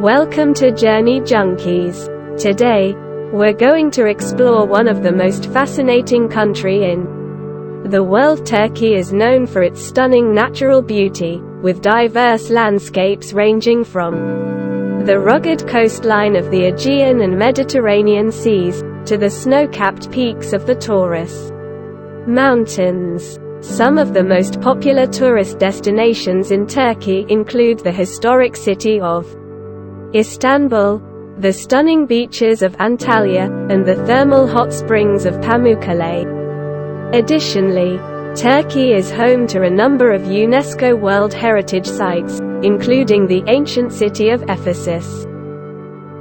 Welcome to Journey Junkies. Today, we're going to explore one of the most fascinating country in the world. Turkey is known for its stunning natural beauty, with diverse landscapes ranging from the rugged coastline of the Aegean and Mediterranean seas, to the snow-capped peaks of the Taurus Mountains. Some of the most popular tourist destinations in Turkey include the historic city of Istanbul, the stunning beaches of Antalya, and the thermal hot springs of Pamukkale. Additionally, Turkey is home to a number of UNESCO World Heritage Sites, including the ancient city of Ephesus,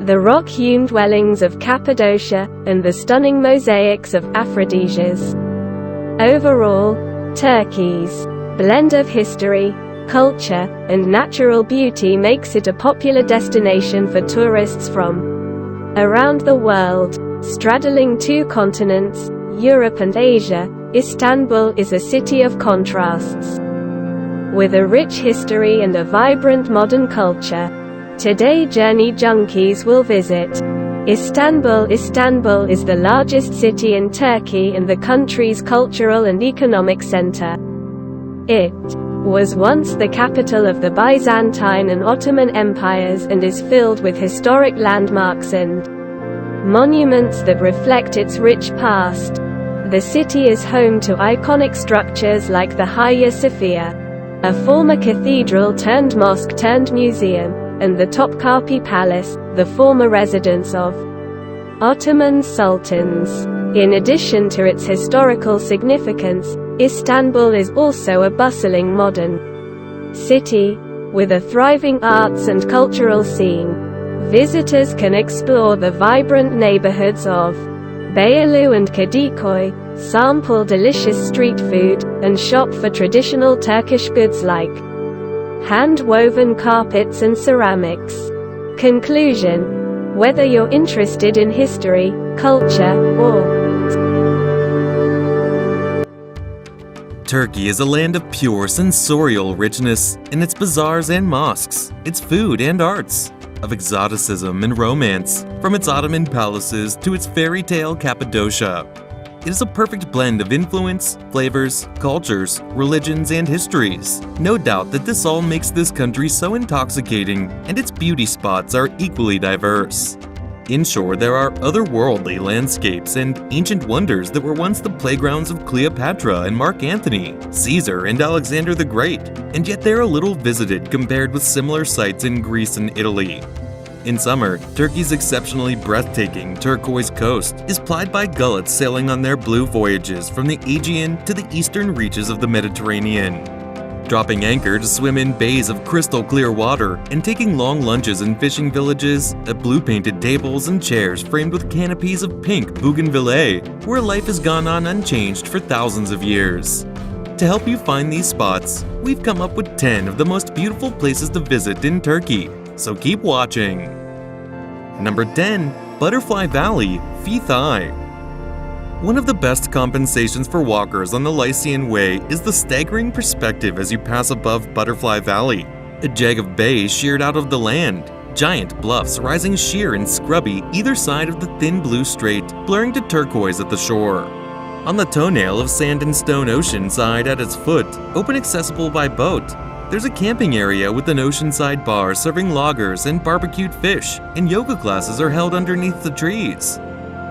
the rock-hewn dwellings of Cappadocia, and the stunning mosaics of Aphrodisias. Overall, Turkey's blend of history, culture, and natural beauty makes it a popular destination for tourists from around the world. Straddling two continents, Europe and Asia, Istanbul is a city of contrasts. With a rich history and a vibrant modern culture. Today Journey Junkies will visit Istanbul. Istanbul is the largest city in Turkey and the country's cultural and economic center. It was once the capital of the Byzantine and Ottoman Empires and is filled with historic landmarks and monuments that reflect its rich past. The city is home to iconic structures like the Hagia Sophia, a former cathedral turned mosque turned museum, and the Topkapi Palace, the former residence of Ottoman sultans. In addition to its historical significance, Istanbul is also a bustling modern city, with a thriving arts and cultural scene. Visitors can explore the vibrant neighborhoods of Beyoğlu and Kadıköy, sample delicious street food, and shop for traditional Turkish goods like hand-woven carpets and ceramics. Conclusion: whether you're interested in history, culture, or Turkey is a land of pure sensorial richness in its bazaars and mosques, its food and arts, of exoticism and romance, from its Ottoman palaces to its fairy tale Cappadocia. It is a perfect blend of influence, flavors, cultures, religions, and histories. No doubt that this all makes this country so intoxicating, and its beauty spots are equally diverse. Inshore, there are otherworldly landscapes and ancient wonders that were once the playgrounds of Cleopatra and Mark Antony, Caesar and Alexander the Great, and yet they're a little visited compared with similar sites in Greece and Italy. In summer, Turkey's exceptionally breathtaking turquoise coast is plied by gullets sailing on their blue voyages from the Aegean to the eastern reaches of the Mediterranean. Dropping anchor to swim in bays of crystal clear water and taking long lunches in fishing villages at blue-painted tables and chairs framed with canopies of pink bougainvillea, where life has gone on unchanged for thousands of years. To help you find these spots, we've come up with 10 of the most beautiful places to visit in Turkey, so keep watching. Number 10. Butterfly Valley, Fethiye. One of the best compensations for walkers on the Lycian Way is the staggering perspective as you pass above Butterfly Valley, a jag of bays sheared out of the land, giant bluffs rising sheer and scrubby either side of the thin blue strait, blurring to turquoise at the shore. On the toenail of sand and stone ocean side at its foot, open accessible by boat, there's a camping area with an oceanside bar serving lagers and barbecued fish, and yoga classes are held underneath the trees.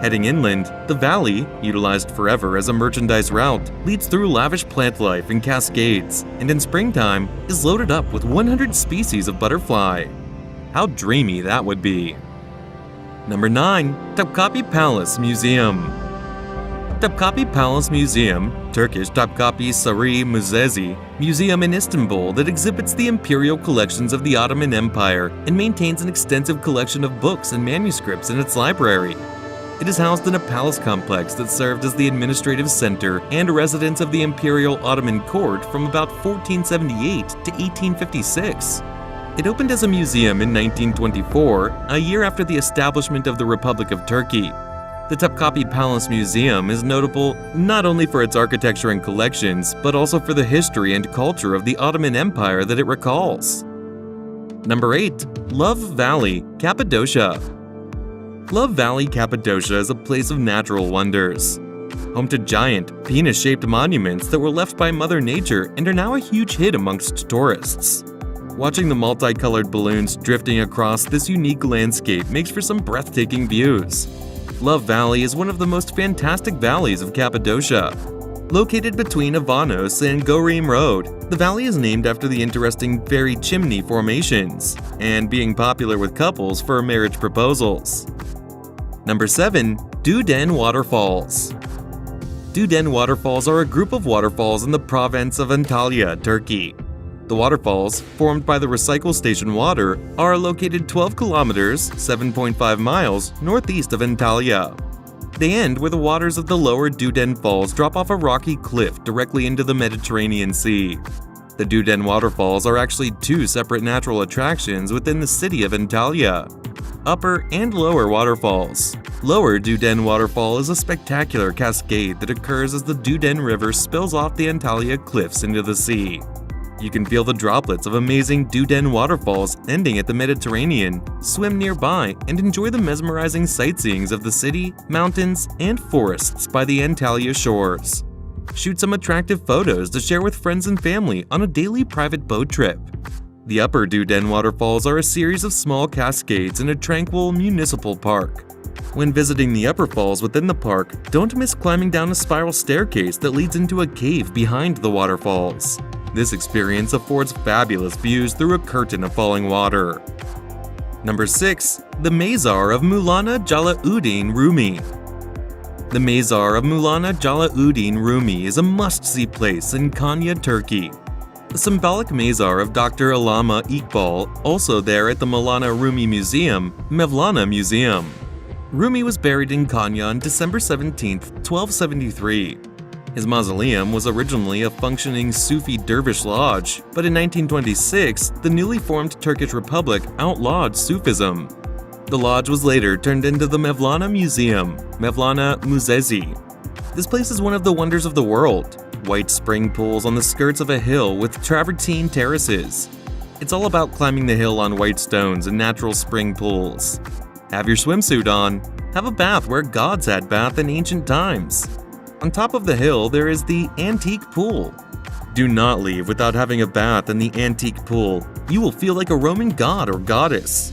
Heading inland, the valley, utilized forever as a merchandise route, leads through lavish plant life and cascades, and in springtime is loaded up with 100 species of butterfly. How dreamy that would be. Number 9. Topkapi Palace Museum. Topkapi Palace Museum, Turkish Topkapi Sarayı Müzesi, museum in Istanbul that exhibits the imperial collections of the Ottoman Empire and maintains an extensive collection of books and manuscripts in its library. It is housed in a palace complex that served as the administrative center and residence of the Imperial Ottoman Court from about 1478 to 1856. It opened as a museum in 1924, a year after the establishment of the Republic of Turkey. The Topkapi Palace Museum is notable not only for its architecture and collections, but also for the history and culture of the Ottoman Empire that it recalls. Number 8. Love Valley, Cappadocia. Love Valley, Cappadocia is a place of natural wonders. Home to giant, penis-shaped monuments that were left by Mother Nature and are now a huge hit amongst tourists. Watching the multicolored balloons drifting across this unique landscape makes for some breathtaking views. Love Valley is one of the most fantastic valleys of Cappadocia. Located between Avanos and Gorim Road, the valley is named after the interesting fairy chimney formations, and being popular with couples for marriage proposals. Number 7. Duden Waterfalls. Duden Waterfalls are a group of waterfalls in the province of Antalya, Turkey. The waterfalls, formed by the recycle station water, are located 12 kilometers (7.5 miles) northeast of Antalya. They end where the waters of the lower Duden Falls drop off a rocky cliff directly into the Mediterranean Sea. The Duden Waterfalls are actually two separate natural attractions within the city of Antalya: Upper and Lower Waterfalls. Lower Duden Waterfall is a spectacular cascade that occurs as the Duden River spills off the Antalya cliffs into the sea. You can feel the droplets of amazing Duden waterfalls ending at the Mediterranean, swim nearby, and enjoy the mesmerizing sightseeings of the city, mountains, and forests by the Antalya shores. Shoot some attractive photos to share with friends and family on a daily private boat trip. The Upper Duden waterfalls are a series of small cascades in a tranquil municipal park. When visiting the upper falls within the park, don't miss climbing down a spiral staircase that leads into a cave behind the waterfalls. This experience affords fabulous views through a curtain of falling water. Number 6. The Mezar of Maulana Jalauddin Rumi. The Mezar of Maulana Jalauddin Rumi is a must-see place in Konya, Turkey. The symbolic Mezar of Dr. Allama Iqbal, also there at the Maulana Rumi Museum, Mevlana Museum. Rumi was buried in Konya on December 17, 1273. His mausoleum was originally a functioning Sufi dervish lodge, but in 1926, the newly formed Turkish Republic outlawed Sufism. The lodge was later turned into the Mevlana Museum, Mevlana Müzesi. This place is one of the wonders of the world. White spring pools on the skirts of a hill with travertine terraces. It's all about climbing the hill on white stones and natural spring pools. Have your swimsuit on. Have a bath where gods had bath in ancient times. On top of the hill, there is the antique pool. Do not leave without having a bath in the antique pool. You will feel like a Roman god or goddess.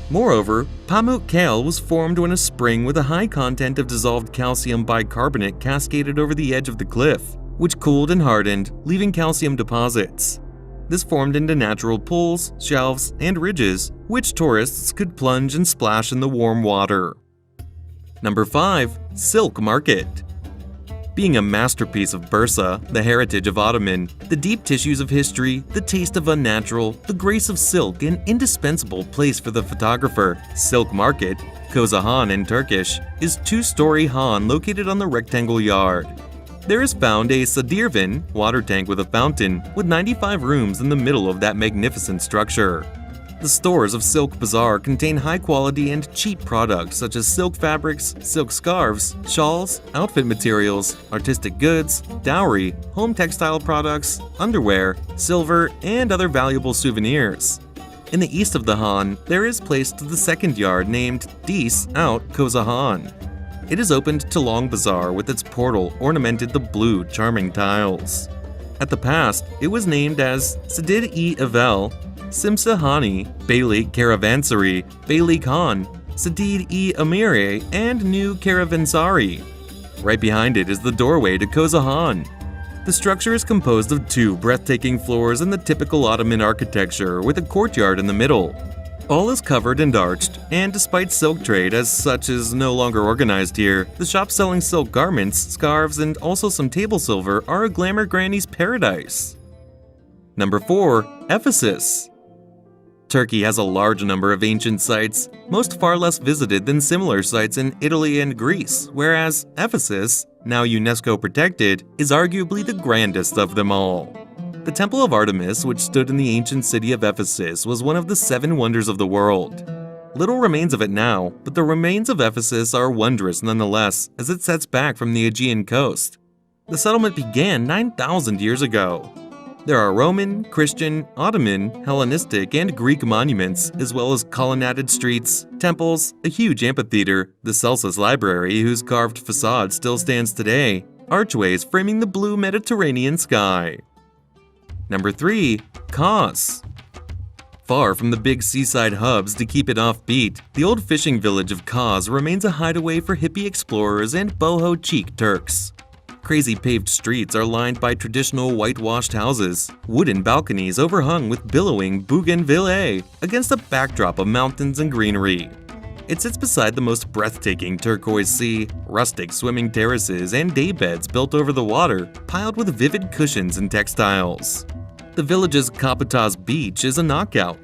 Moreover, Pamuk Kale was formed when a spring with a high content of dissolved calcium bicarbonate cascaded over the edge of the cliff, which cooled and hardened, leaving calcium deposits. This formed into natural pools, shelves, and ridges, which tourists could plunge and splash in the warm water. Number 5. Silk Market. Being a masterpiece of Bursa, the heritage of Ottoman, the deep tissues of history, the taste of unnatural, the grace of silk, an indispensable place for the photographer, Silk Market, Koza Han in Turkish, is two-story han located on the rectangle yard. There is found a Sadirvan, water tank with a fountain, with 95 rooms in the middle of that magnificent structure. The stores of Silk Bazaar contain high-quality and cheap products such as silk fabrics, silk scarves, shawls, outfit materials, artistic goods, dowry, home textile products, underwear, silver, and other valuable souvenirs. In the east of the Han, there is placed the second yard named Dis Out Koza Han. It is opened to Long Bazaar with its portal ornamented the blue, charming tiles. At the past, it was named as Sadid-e-Avel, Simsahani, Beylik Caravansary, Beylik Khan, Sadid-e-Amire, and New Caravansary. Right behind it is the doorway to Koza Han. The structure is composed of two breathtaking floors in the typical Ottoman architecture with a courtyard in the middle. All is covered and arched, and despite silk trade as such is no longer organized here, the shops selling silk garments, scarves, and also some table silver are a glamour granny's paradise. Number 4. Ephesus. Turkey has a large number of ancient sites, most far less visited than similar sites in Italy and Greece, whereas Ephesus, now UNESCO protected, is arguably the grandest of them all. The Temple of Artemis, which stood in the ancient city of Ephesus, was one of the 7 wonders of the world. Little remains of it now, but the remains of Ephesus are wondrous nonetheless, as it sets back from the Aegean coast. The settlement began 9,000 years ago. There are Roman, Christian, Ottoman, Hellenistic, and Greek monuments, as well as colonnaded streets, temples, a huge amphitheater, the Celsus Library, whose carved facade still stands today, archways framing the blue Mediterranean sky. Number 3. Kos. Far from the big seaside hubs to keep it offbeat, the old fishing village of Kos remains a hideaway for hippie explorers and boho chic Turks. Crazy paved streets are lined by traditional whitewashed houses, wooden balconies overhung with billowing bougainvillea against a backdrop of mountains and greenery. It sits beside the most breathtaking turquoise sea, rustic swimming terraces, and daybeds built over the water, piled with vivid cushions and textiles. The village's Kapitas beach is a knockout,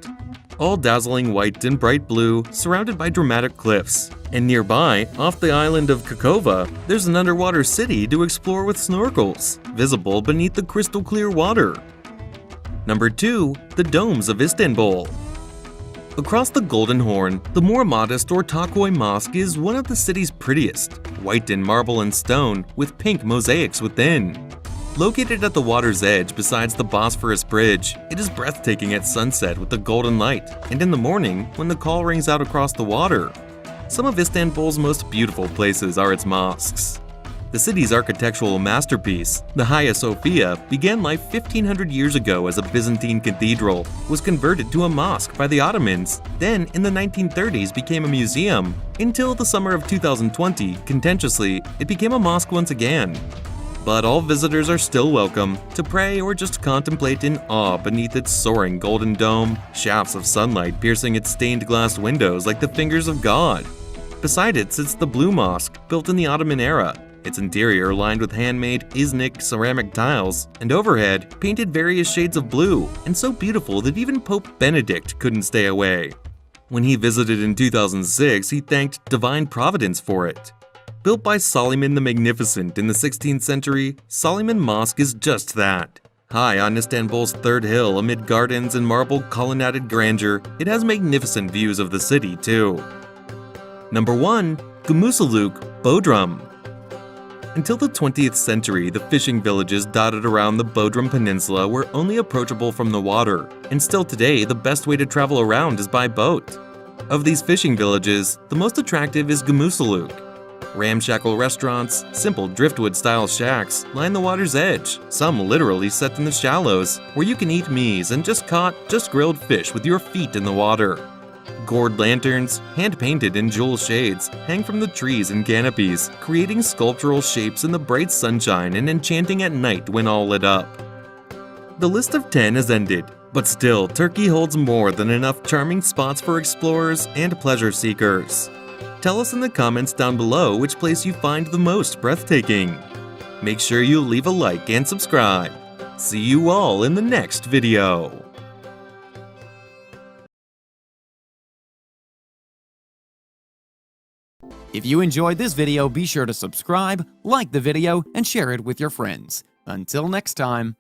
all dazzling white and bright blue, surrounded by dramatic cliffs. And nearby, off the island of Kakova, there's an underwater city to explore with snorkels, visible beneath the crystal clear water. Number 2. The domes of Istanbul. Across the Golden Horn, the more modest Ortaköy Mosque is one of the city's prettiest, white in marble and stone, with pink mosaics within. Located at the water's edge besides the Bosphorus Bridge, it is breathtaking at sunset with the golden light, and in the morning when the call rings out across the water. Some of Istanbul's most beautiful places are its mosques. The city's architectural masterpiece, the Hagia Sophia, began life 1500 years ago as a Byzantine cathedral, was converted to a mosque by the Ottomans, then in the 1930s became a museum, until the summer of 2020, contentiously, it became a mosque once again. But all visitors are still welcome to pray or just contemplate in awe beneath its soaring golden dome, shafts of sunlight piercing its stained glass windows like the fingers of God. Beside it sits the Blue Mosque, built in the Ottoman era, its interior lined with handmade Iznik ceramic tiles, and overhead painted various shades of blue, and so beautiful that even Pope Benedict couldn't stay away. When he visited in 2006, he thanked divine providence for it. Built by Suleiman the Magnificent in the 16th century, Suleiman Mosque is just that. High on Istanbul's third hill amid gardens and marble colonnaded grandeur, it has magnificent views of the city too. Number 1. Gumusuluk, Bodrum. Until the 20th century, the fishing villages dotted around the Bodrum Peninsula were only approachable from the water, and still today the best way to travel around is by boat. Of these fishing villages, the most attractive is Gumusuluk. Ramshackle restaurants, simple driftwood-style shacks line the water's edge, some literally set in the shallows, where you can eat mies and just grilled fish with your feet in the water. Gourd lanterns, hand-painted in jewel shades, hang from the trees and canopies, creating sculptural shapes in the bright sunshine and enchanting at night when all lit up. The list of 10 has ended, but still, Turkey holds more than enough charming spots for explorers and pleasure seekers. Tell us in the comments down below which place you find the most breathtaking. Make sure you leave a like and subscribe. See you all in the next video. If you enjoyed this video, be sure to subscribe, like the video, and share it with your friends. Until next time.